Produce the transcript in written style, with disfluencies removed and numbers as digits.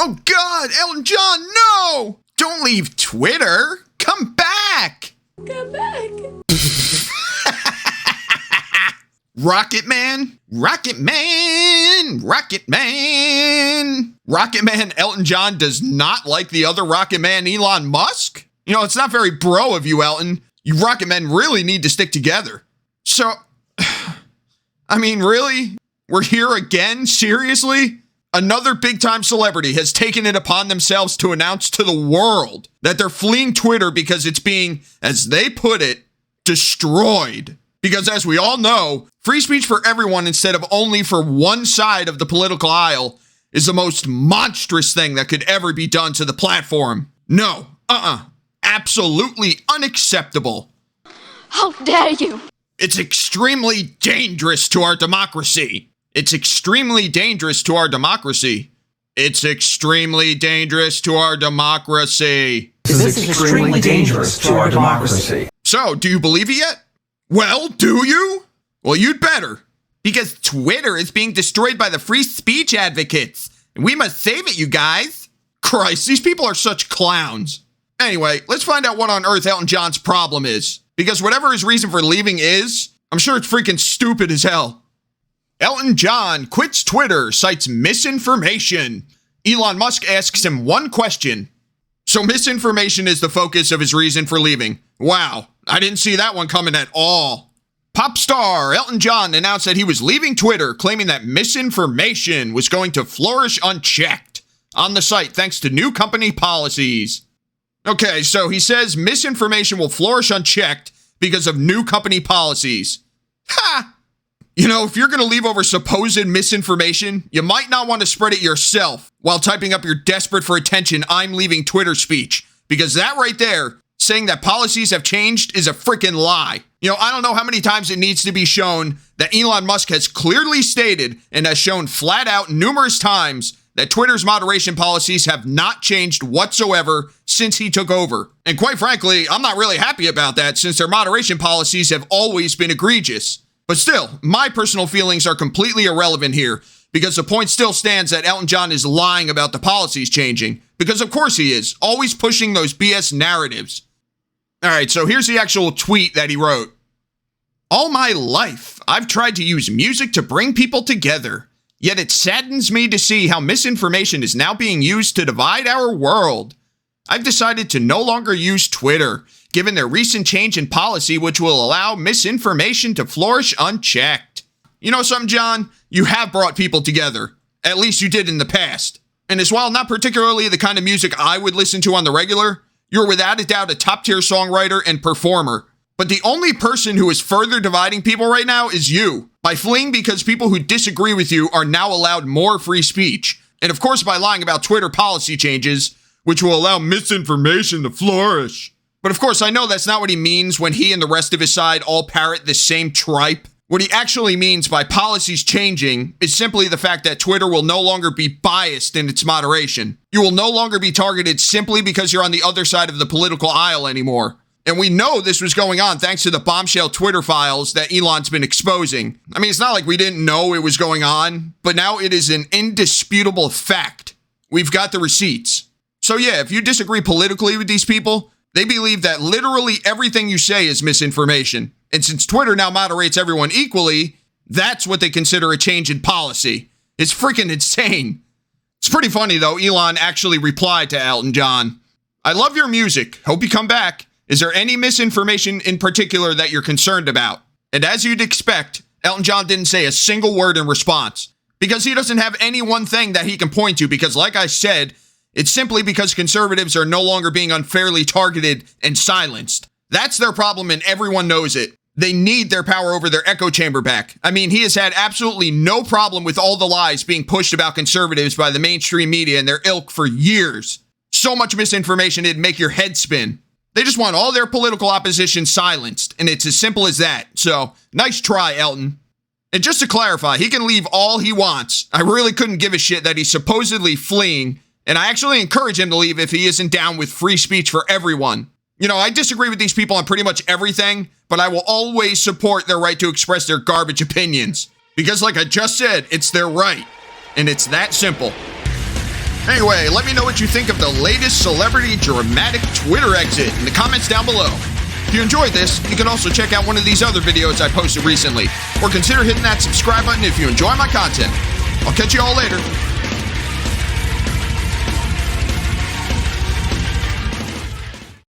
Oh God, Elton John, no! Don't leave Twitter. Come back. Come back. Rocket Man, Rocket Man, Rocket Man. Rocket Man Elton John does not like the other Rocket Man Elon Musk? You know, it's not very bro of you, Elton. You Rocket Men really need to stick together. So, I mean, really? We're here again? Seriously? Another big-time celebrity has taken it upon themselves to announce to the world that they're fleeing Twitter because it's being, as they put it, destroyed. Because as we all know, free speech for everyone instead of only for one side of the political aisle is the most monstrous thing that could ever be done to the platform. No, absolutely unacceptable. How dare you? It's extremely dangerous to our democracy. It's extremely dangerous to our democracy. It's extremely dangerous to our democracy. This is extremely dangerous to our democracy. So, do you believe it yet? Well, do you? Well, you'd better. Because Twitter is being destroyed by the free speech advocates. And we must save it, you guys. Christ, these people are such clowns. Anyway, let's find out what on earth Elton John's problem is. Because whatever his reason for leaving is, I'm sure it's freaking stupid as hell. Elton John quits Twitter, cites misinformation. Elon Musk asks him one question. So misinformation is the focus of his reason for leaving. Wow, I didn't see that one coming at all. Pop star Elton John announced that he was leaving Twitter, claiming that misinformation was going to flourish unchecked on the site thanks to new company policies. Okay, so he says misinformation will flourish unchecked because of new company policies. Ha! You know, if you're going to leave over supposed misinformation, you might not want to spread it yourself while typing up your desperate for attention I'm leaving Twitter speech. Because that right there, saying that policies have changed, is a freaking lie. You know, I don't know how many times it needs to be shown that Elon Musk has clearly stated and has shown flat out numerous times that Twitter's moderation policies have not changed whatsoever since he took over. And quite frankly, I'm not really happy about that since their moderation policies have always been egregious. But still, my personal feelings are completely irrelevant here because the point still stands that Elton John is lying about the policies changing. Because of course he is, always pushing those BS narratives. All right, so here's the actual tweet that he wrote. All my life, I've tried to use music to bring people together. Yet it saddens me to see how misinformation is now being used to divide our world. I've decided to no longer use Twitter, given their recent change in policy which will allow misinformation to flourish unchecked. You know something, John? You have brought people together. At least you did in the past. And as while not particularly the kind of music I would listen to on the regular, you're without a doubt a top-tier songwriter and performer. But the only person who is further dividing people right now is you, by fleeing because people who disagree with you are now allowed more free speech. And of course by lying about Twitter policy changes, which will allow misinformation to flourish. But of course I know that's not what he means when he and the rest of his side all parrot the same tripe. What he actually means by policies changing is simply the fact that Twitter will no longer be biased in its moderation. You will no longer be targeted simply because you're on the other side of the political aisle anymore. And we know this was going on thanks to the bombshell Twitter files that Elon's been exposing. I mean, it's not like we didn't know it was going on, but now it is an indisputable fact. We've got the receipts. So yeah, if you disagree politically with these people, they believe that literally everything you say is misinformation. And since Twitter now moderates everyone equally, that's what they consider a change in policy. It's freaking insane. It's pretty funny though, Elon actually replied to Elton John. I love your music. Hope you come back. Is there any misinformation in particular that you're concerned about? And as you'd expect, Elton John didn't say a single word in response because he doesn't have any one thing that he can point to because like I said, it's simply because conservatives are no longer being unfairly targeted and silenced. That's their problem and everyone knows it. They need their power over their echo chamber back. I mean, he has had absolutely no problem with all the lies being pushed about conservatives by the mainstream media and their ilk for years. So much misinformation it'd make your head spin. They just want all their political opposition silenced, and it's as simple as that. So, nice try, Elton. And just to clarify, he can leave all he wants. I really couldn't give a shit that he's supposedly fleeing, and I actually encourage him to leave if he isn't down with free speech for everyone. You know, I disagree with these people on pretty much everything, but I will always support their right to express their garbage opinions. Because like I just said, it's their right. And it's that simple. Anyway, let me know what you think of the latest celebrity dramatic Twitter exit in the comments down below. If you enjoyed this, you can also check out one of these other videos I posted recently, or consider hitting that subscribe button if you enjoy my content. I'll catch you all later.